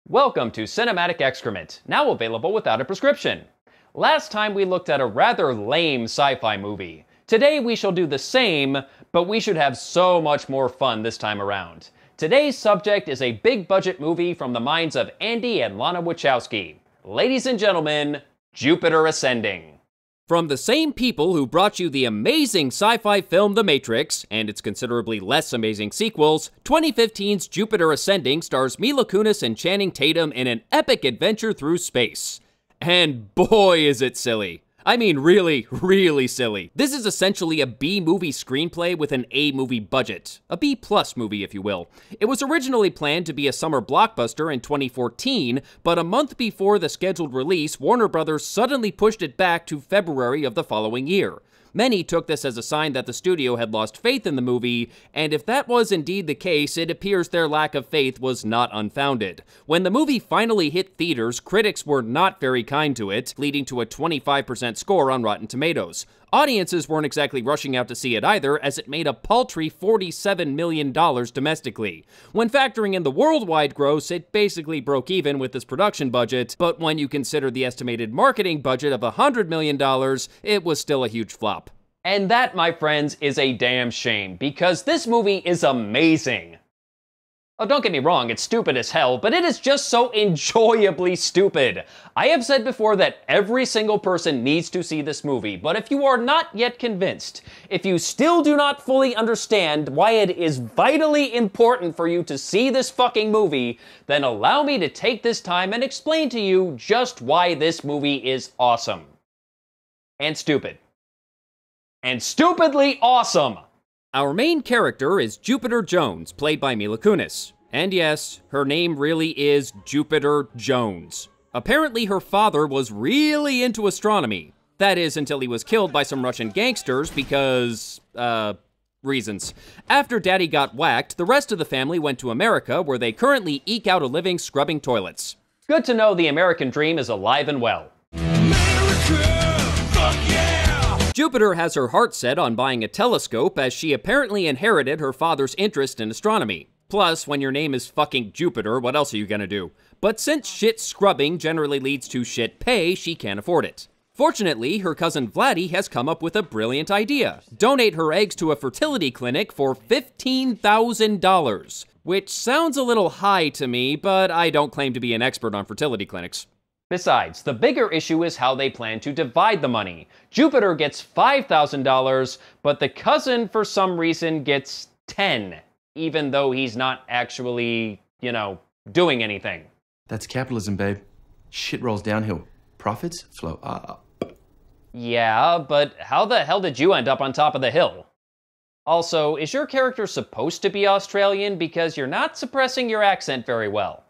Welcome to Cinematic Excrement, now available without a prescription. Last time we looked at a rather lame sci-fi movie. Today we shall do the same, but we should have so much more fun this time around. Today's subject is a big-budget movie from the minds of Andy and Lana Wachowski. Ladies and gentlemen, Jupiter Ascending. From the same people who brought you the amazing sci-fi film The Matrix, and its considerably less amazing sequels, 2015's Jupiter Ascending stars Mila Kunis and Channing Tatum in an epic adventure through space. And boy is it silly. I mean really, really silly. This is essentially a B-movie screenplay with an A-movie budget. A B-plus movie, if you will. It was originally planned to be a summer blockbuster in 2014, but a month before the scheduled release, Warner Brothers suddenly pushed it back to February of the following year. Many took this as a sign that the studio had lost faith in the movie, and if that was indeed the case, it appears their lack of faith was not unfounded. When the movie finally hit theaters, critics were not very kind to it, leading to a 25% score on Rotten Tomatoes. Audiences weren't exactly rushing out to see it either, as it made a paltry $47 million domestically. When factoring in the worldwide gross, it basically broke even with its production budget, but when you consider the estimated marketing budget of $100 million, it was still a huge flop. And that, my friends, is a damn shame, because this movie is amazing. Oh, don't get me wrong, it's stupid as hell, but it is just so enjoyably stupid. I have said before that every single person needs to see this movie, but if you are not yet convinced, if you still do not fully understand why it is vitally important for you to see this fucking movie, then allow me to take this time and explain to you just why this movie is awesome. And stupid. And stupidly awesome! Our main character is Jupiter Jones, played by Mila Kunis. And yes, her name really is Jupiter Jones. Apparently her father was really into astronomy. That is, until he was killed by some Russian gangsters because, reasons. After Daddy got whacked, the rest of the family went to America, where they currently eke out a living scrubbing toilets. Good to know the American dream is alive and well. America, fuck yeah! Jupiter has her heart set on buying a telescope, as she apparently inherited her father's interest in astronomy. Plus, when your name is fucking Jupiter, what else are you gonna do? But since shit scrubbing generally leads to shit pay, she can't afford it. Fortunately, her cousin Vladdy has come up with a brilliant idea. Donate her eggs to a fertility clinic for $15,000. Which sounds a little high to me, but I don't claim to be an expert on fertility clinics. Besides, the bigger issue is how they plan to divide the money. Jupiter gets $5,000, but the cousin, for some reason, gets $10,000, even though he's not actually, doing anything. That's capitalism, babe. Shit rolls downhill. Profits flow up. Yeah, but how the hell did you end up on top of the hill? Also, is your character supposed to be Australian? Because you're not suppressing your accent very well.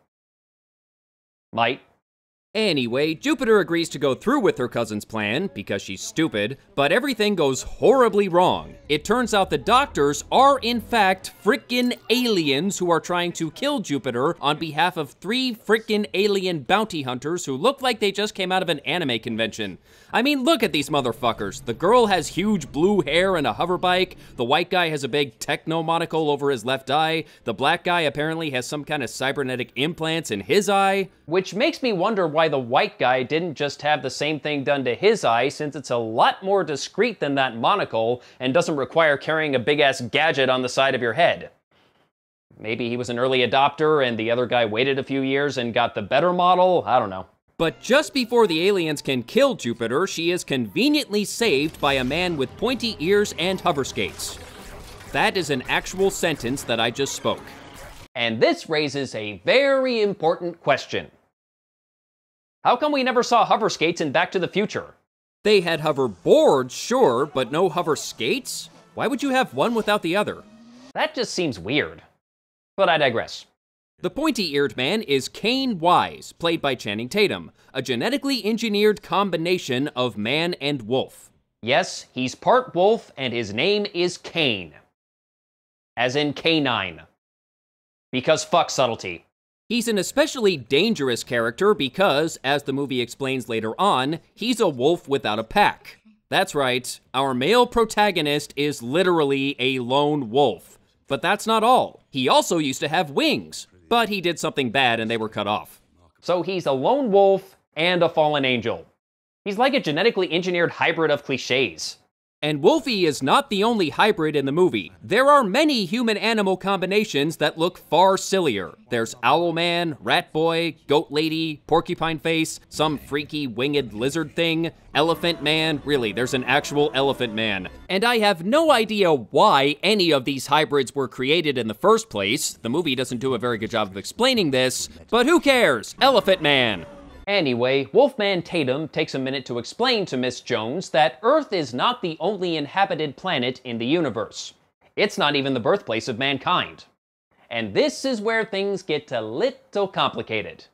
Might. Anyway, Jupiter agrees to go through with her cousin's plan, because she's stupid, but everything goes horribly wrong. It turns out the doctors are in fact frickin' aliens who are trying to kill Jupiter on behalf of 3 frickin' alien bounty hunters who look like they just came out of an anime convention. I mean, look at these motherfuckers. The girl has huge blue hair and a hoverbike, the white guy has a big techno monocle over his left eye, the black guy apparently has some kind of cybernetic implants in his eye. Which makes me wonder why the white guy didn't just have the same thing done to his eye, since it's a lot more discreet than that monocle and doesn't require carrying a big-ass gadget on the side of your head. Maybe he was an early adopter and the other guy waited a few years and got the better model? I don't know. But just before the aliens can kill Jupiter, she is conveniently saved by a man with pointy ears and hover skates. That is an actual sentence that I just spoke. And this raises a very important question. How come we never saw hover skates in Back to the Future? They had hoverboards, sure, but no hover skates? Why would you have one without the other? That just seems weird. But I digress. The pointy-eared man is Kane Wise, played by Channing Tatum, a genetically engineered combination of man and wolf. Yes, he's part wolf, and his name is Kane. As in canine. Because fuck subtlety. He's an especially dangerous character because, as the movie explains later on, he's a wolf without a pack. That's right, our male protagonist is literally a lone wolf. But that's not all. He also used to have wings, but he did something bad and they were cut off. So he's a lone wolf and a fallen angel. He's like a genetically engineered hybrid of cliches. And Wolfie is not the only hybrid in the movie. There are many human-animal combinations that look far sillier. There's Owlman, Rat Boy, Goat Lady, Porcupine Face, some freaky winged lizard thing, Elephant Man, really, there's an actual Elephant Man. And I have no idea why any of these hybrids were created in the first place. The movie doesn't do a very good job of explaining this, but who cares? Elephant Man! Anyway, Wolfman Tatum takes a minute to explain to Miss Jones that Earth is not the only inhabited planet in the universe. It's not even the birthplace of mankind. And this is where things get a little complicated.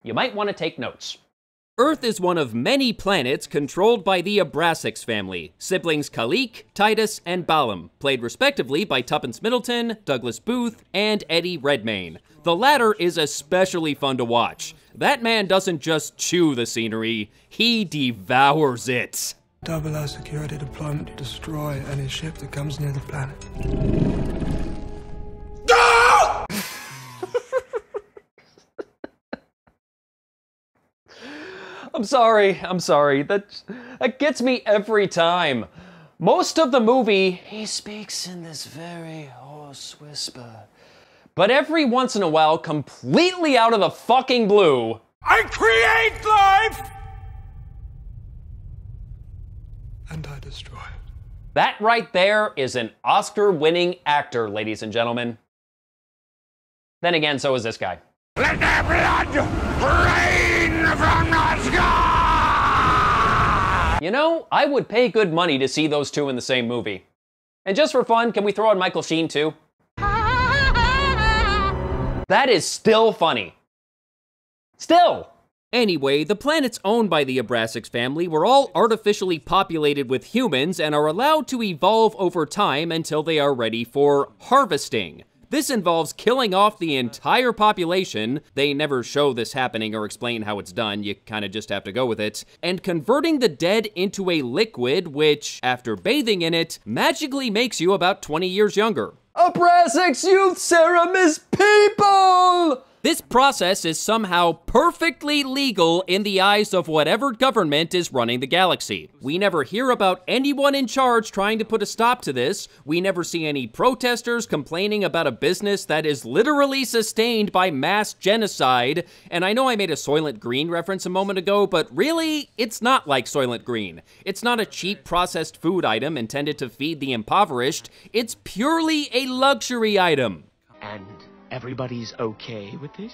You might want to take notes. Earth is one of many planets controlled by the Abrasax family, siblings Kalik, Titus, and Balaam, played respectively by Tuppence Middleton, Douglas Booth, and Eddie Redmayne. The latter is especially fun to watch. That man doesn't just chew the scenery, he devours it. Double our security deployment to destroy any ship that comes near the planet. I'm sorry. That gets me every time. Most of the movie, he speaks in this very hoarse whisper. But every once in a while, completely out of the fucking blue, I create life! And I destroy it. That right there is an Oscar-winning actor, ladies and gentlemen. Then again, so is this guy. Let their blood rain from the sky! You know, I would pay good money to see those two in the same movie. And just for fun, can we throw in Michael Sheen too? That is still funny. Still! Anyway, the planets owned by the Abrasax family were all artificially populated with humans and are allowed to evolve over time until they are ready for harvesting. This involves killing off the entire population, they never show this happening or explain how it's done, you kinda just have to go with it, and converting the dead into a liquid which, after bathing in it, magically makes you about 20 years younger. Abrasax Youth Serum is people! This process is somehow perfectly legal in the eyes of whatever government is running the galaxy. We never hear about anyone in charge trying to put a stop to this. We never see any protesters complaining about a business that is literally sustained by mass genocide. And I know I made a Soylent Green reference a moment ago, but really, it's not like Soylent Green. It's not a cheap processed food item intended to feed the impoverished. It's purely a luxury item. And everybody's okay with this?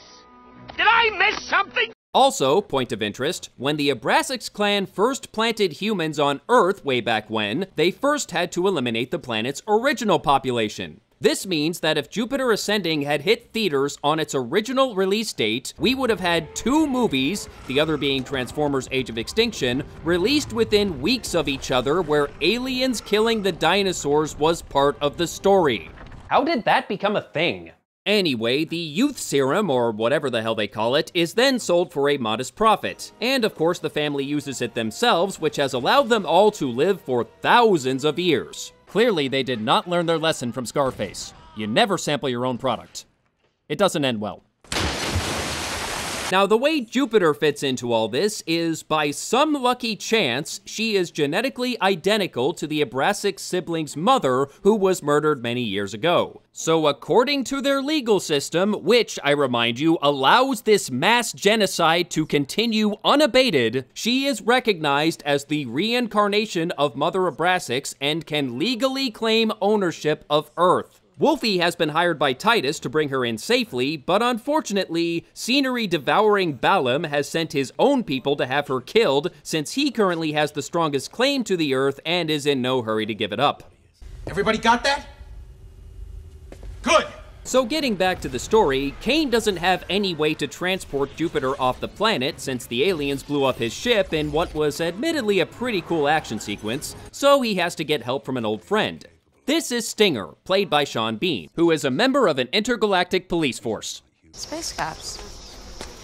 Did I miss something? Also, point of interest, when the Abrasax clan first planted humans on Earth way back when, they first had to eliminate the planet's original population. This means that if Jupiter Ascending had hit theaters on its original release date, we would have had 2 movies, the other being Transformers Age of Extinction, released within weeks of each other where aliens killing the dinosaurs was part of the story. How did that become a thing? Anyway, the youth serum, or whatever the hell they call it, is then sold for a modest profit. And of course the family uses it themselves, which has allowed them all to live for thousands of years. Clearly they did not learn their lesson from Scarface. You never sample your own product. It doesn't end well. Now, the way Jupiter fits into all this is, by some lucky chance, she is genetically identical to the Abrasax siblings' mother, who was murdered many years ago. So according to their legal system, which, I remind you, allows this mass genocide to continue unabated, she is recognized as the reincarnation of Mother Abrasax and can legally claim ownership of Earth. Wolfie has been hired by Titus to bring her in safely, but unfortunately, scenery-devouring Balaam has sent his own people to have her killed, since he currently has the strongest claim to the Earth and is in no hurry to give it up. Everybody got that? Good! So getting back to the story, Kane doesn't have any way to transport Jupiter off the planet since the aliens blew up his ship in what was admittedly a pretty cool action sequence, so he has to get help from an old friend. This is Stinger, played by Sean Bean, who is a member of an intergalactic police force. Space cops.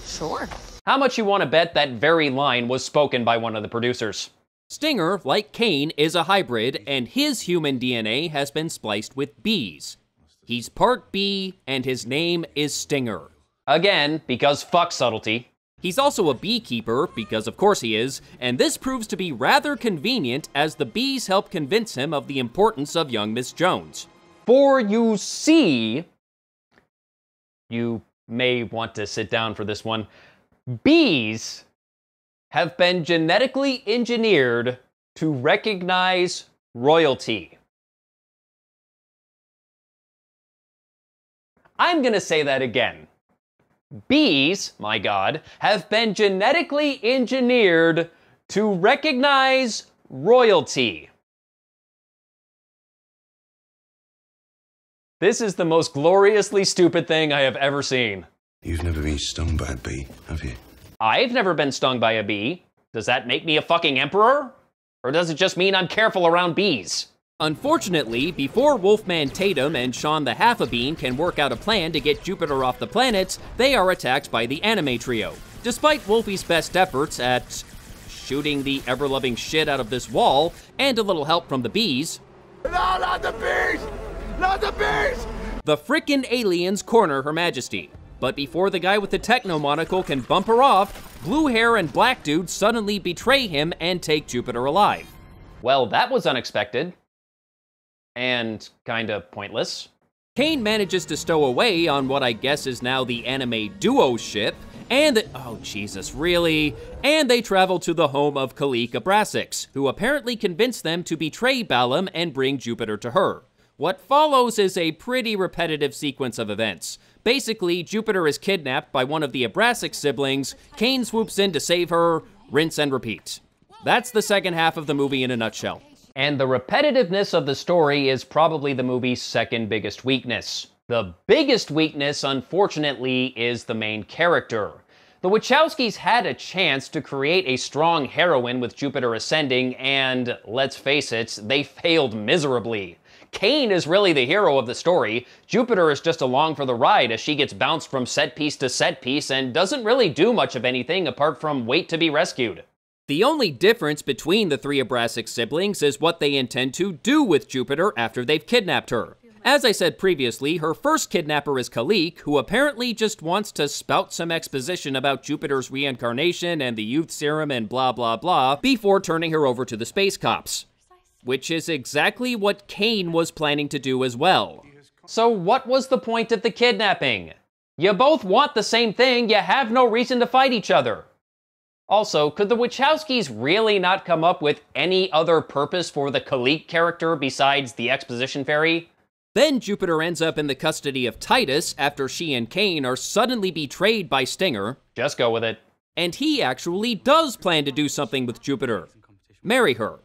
Sure. How much you want to bet that very line was spoken by one of the producers? Stinger, like Kane, is a hybrid, and his human DNA has been spliced with bees. He's part bee, and his name is Stinger. Again, because fuck subtlety. He's also a beekeeper, because of course he is, and this proves to be rather convenient as the bees help convince him of the importance of young Miss Jones. For you see, you may want to sit down for this one, bees have been genetically engineered to recognize royalty. I'm gonna say that again. Bees, my God, have been genetically engineered to recognize royalty. This is the most gloriously stupid thing I have ever seen. You've never been stung by a bee, have you? I've never been stung by a bee. Does that make me a fucking emperor? Or does it just mean I'm careful around bees? Unfortunately, before Wolfman Tatum and Sean the Half-a-Bean can work out a plan to get Jupiter off the planet, they are attacked by the anime trio. Despite Wolfie's best efforts at shooting the ever-loving shit out of this wall, and a little help from the bees, No, not the bees! Not the bees! the frickin' aliens corner Her Majesty. But before the guy with the techno monocle can bump her off, blue hair and black dude suddenly betray him and take Jupiter alive. Well, that was unexpected. And kinda pointless. Kane manages to stow away on what I guess is now the anime duo ship, and oh Jesus, really? And they travel to the home of Kalik Abrasix, who apparently convinced them to betray Balam and bring Jupiter to her. What follows is a pretty repetitive sequence of events. Basically, Jupiter is kidnapped by one of the Abrasix siblings, Kane swoops in to save her, rinse and repeat. That's the second half of the movie in a nutshell. And the repetitiveness of the story is probably the movie's second biggest weakness. The biggest weakness, unfortunately, is the main character. The Wachowskis had a chance to create a strong heroine with Jupiter ascending, and let's face it, they failed miserably. Kane is really the hero of the story. Jupiter is just along for the ride as she gets bounced from set piece to set piece and doesn't really do much of anything apart from wait to be rescued. The only difference between the three Abrasix siblings is what they intend to do with Jupiter after they've kidnapped her. As I said previously, her first kidnapper is Kalik, who apparently just wants to spout some exposition about Jupiter's reincarnation and the youth serum and blah blah blah before turning her over to the space cops. Which is exactly what Kane was planning to do as well. So what was the point of the kidnapping? You both want the same thing, you have no reason to fight each other. Also, could the Wachowskis really not come up with any other purpose for the Kalik character besides the exposition fairy? Then Jupiter ends up in the custody of Titus after she and Kane are suddenly betrayed by Stinger. Just go with it. And he actually does plan to do something with Jupiter. Marry her.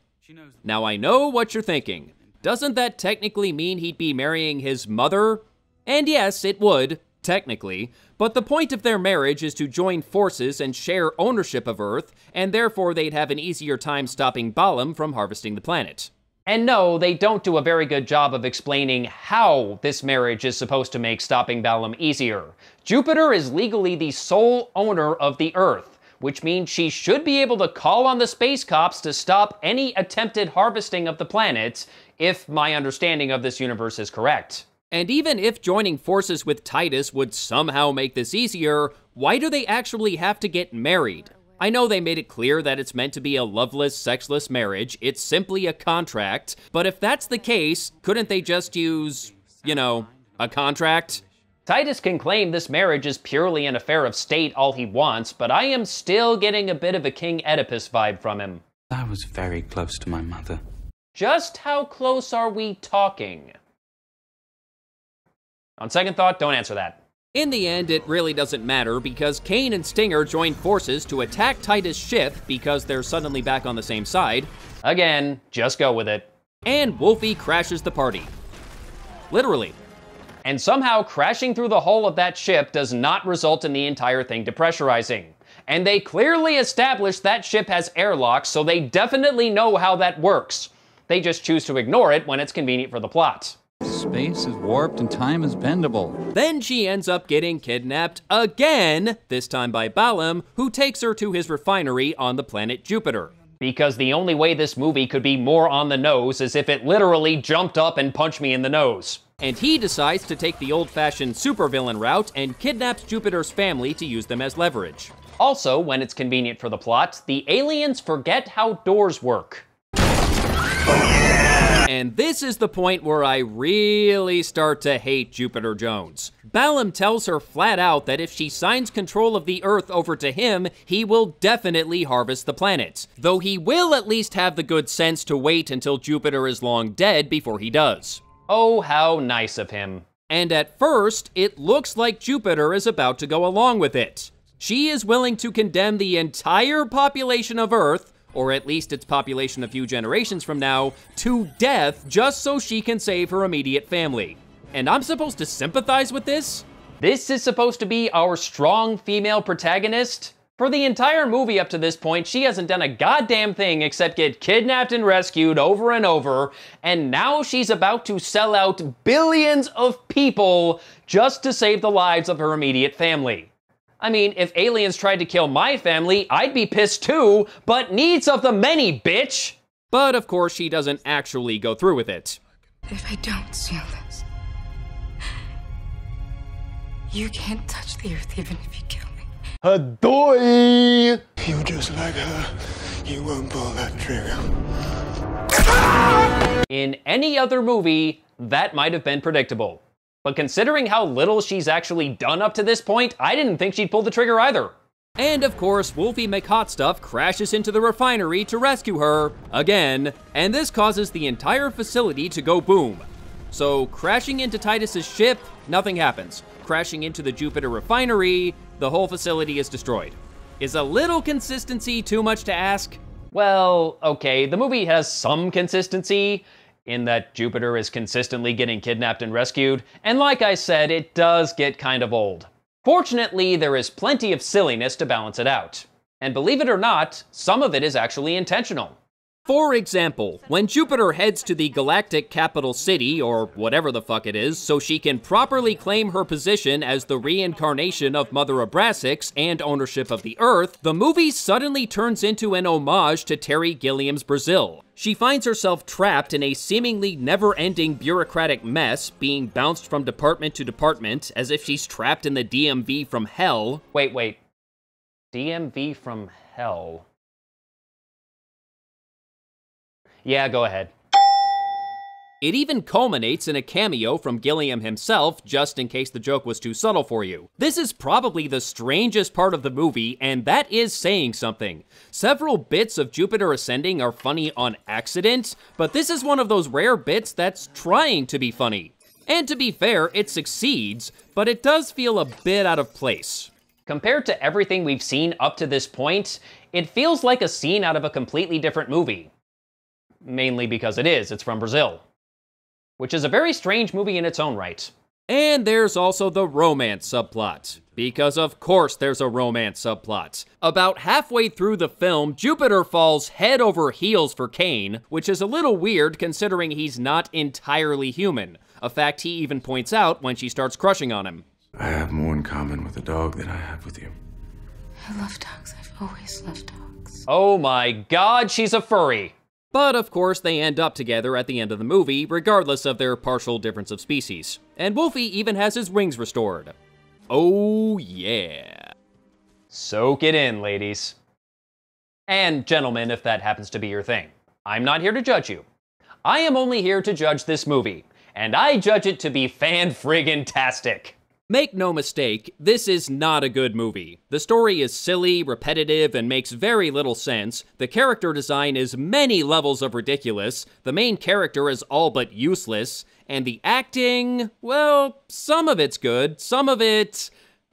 Now I know what you're thinking. Doesn't that technically mean he'd be marrying his mother? And yes, it would, technically, but the point of their marriage is to join forces and share ownership of Earth, and therefore they'd have an easier time stopping Balam from harvesting the planet. And no, they don't do a very good job of explaining how this marriage is supposed to make stopping Balam easier. Jupiter is legally the sole owner of the Earth, which means she should be able to call on the space cops to stop any attempted harvesting of the planet, if my understanding of this universe is correct. And even if joining forces with Titus would somehow make this easier, why do they actually have to get married? I know they made it clear that it's meant to be a loveless, sexless marriage, it's simply a contract, but if that's the case, couldn't they just use, you know, a contract? Titus can claim this marriage is purely an affair of state all he wants, but I am still getting a bit of a King Oedipus vibe from him. I was very close to my mother. Just how close are we talking? On second thought, don't answer that. In the end, it really doesn't matter because Kane and Stinger join forces to attack Titus' ship because they're suddenly back on the same side. Again, just go with it. And Wolfie crashes the party. Literally. And somehow crashing through the hull of that ship does not result in the entire thing depressurizing. And they clearly established that ship has airlocks, so they definitely know how that works. They just choose to ignore it when it's convenient for the plot. Space is warped and time is bendable. Then she ends up getting kidnapped again, this time by Balam, who takes her to his refinery on the planet Jupiter. Because the only way this movie could be more on the nose is if it literally jumped up and punched me in the nose. and he decides to take the old-fashioned supervillain route and kidnaps Jupiter's family to use them as leverage. Also, when it's convenient for the plot, the aliens forget how doors work. And this is the point where I really start to hate Jupiter Jones. Balaam tells her flat out that if she signs control of the Earth over to him, he will definitely harvest the planet. Though he will at least have the good sense to wait until Jupiter is long dead before he does. Oh, how nice of him. And at first, it looks like Jupiter is about to go along with it. She is willing to condemn the entire population of Earth, or at least its population a few generations from now, to death just so she can save her immediate family. And I'm supposed to sympathize with this? This is supposed to be our strong female protagonist? For the entire movie up to this point, she hasn't done a goddamn thing except get kidnapped and rescued over and over, and now she's about to sell out billions of people just to save the lives of her immediate family. I mean, if aliens tried to kill my family, I'd be pissed too, but needs of the many, bitch! But of course, she doesn't actually go through with it. If I don't seal this, you can't touch the Earth even if you kill me. Adoy! You're just like her. You won't pull that trigger. In any other movie, that might have been predictable. But considering how little she's actually done up to this point, I didn't think she'd pull the trigger either. And of course, Wolfie McHotstuff crashes into the refinery to rescue her, again, and this causes the entire facility to go boom. So crashing into Titus's ship, nothing happens. Crashing into the Jupiter refinery, the whole facility is destroyed. Is a little consistency too much to ask? Well, okay, the movie has some consistency, in that Jupiter is consistently getting kidnapped and rescued, and like I said, it does get kind of old. Fortunately, there is plenty of silliness to balance it out. And believe it or not, some of it is actually intentional. For example, when Jupiter heads to the galactic capital city, or whatever the fuck it is, so she can properly claim her position as the reincarnation of Mother Abraxas and ownership of the Earth, the movie suddenly turns into an homage to Terry Gilliam's Brazil. She finds herself trapped in a seemingly never-ending bureaucratic mess, being bounced from department to department, as if she's trapped in the DMV from hell. Wait. DMV from hell? Yeah, go ahead. It even culminates in a cameo from Gilliam himself, just in case the joke was too subtle for you. This is probably the strangest part of the movie, and that is saying something. Several bits of Jupiter ascending are funny on accident, but this is one of those rare bits that's trying to be funny. And to be fair, it succeeds, but it does feel a bit out of place. Compared to everything we've seen up to this point, it feels like a scene out of a completely different movie. Mainly because it's from Brazil. Which is a very strange movie in its own right. And there's also the romance subplot. Because of course there's a romance subplot. About halfway through the film, Jupiter falls head over heels for Cain, which is a little weird considering he's not entirely human. A fact he even points out when she starts crushing on him. I have more in common with the dog than I have with you. I love dogs. I've always loved dogs. Oh my god, she's a furry! But of course they end up together at the end of the movie, regardless of their partial difference of species. And Wolfie even has his wings restored. Oh yeah. Soak it in, ladies. And gentlemen, if that happens to be your thing. I'm not here to judge you. I am only here to judge this movie, and I judge it to be fan-friggin-tastic. Make no mistake, this is not a good movie. The story is silly, repetitive, and makes very little sense. The character design is many levels of ridiculous. The main character is all but useless. And the acting, well, some of it's good, some of it,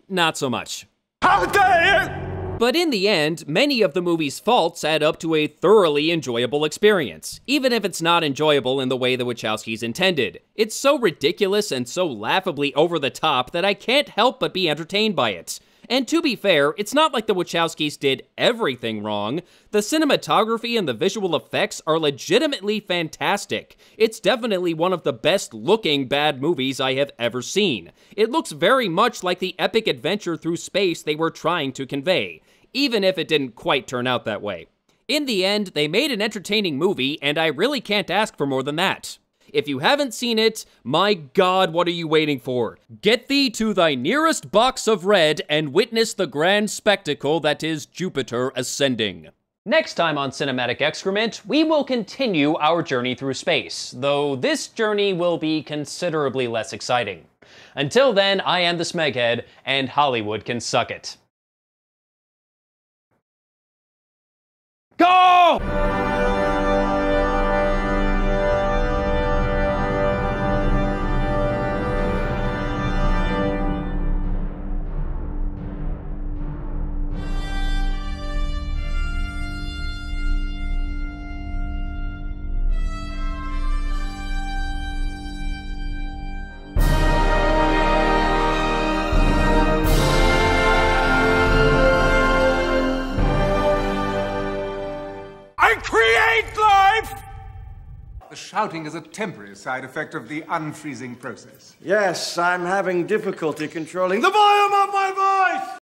not so much. How dare you! But in the end, many of the movie's faults add up to a thoroughly enjoyable experience, even if it's not enjoyable in the way the Wachowskis intended. It's so ridiculous and so laughably over the top that I can't help but be entertained by it. And to be fair, it's not like the Wachowskis did everything wrong. The cinematography and the visual effects are legitimately fantastic. It's definitely one of the best looking bad movies I have ever seen. It looks very much like the epic adventure through space they were trying to convey, even if it didn't quite turn out that way. In the end, they made an entertaining movie, and I really can't ask for more than that. If you haven't seen it, my God, what are you waiting for? Get thee to thy nearest box of red and witness the grand spectacle that is Jupiter ascending. Next time on Cinematic Excrement, we will continue our journey through space, though this journey will be considerably less exciting. Until then, I am the Smeghead, and Hollywood can suck it. Go! Shouting is a temporary side effect of the unfreezing process. Yes, I'm having difficulty controlling the volume of my voice!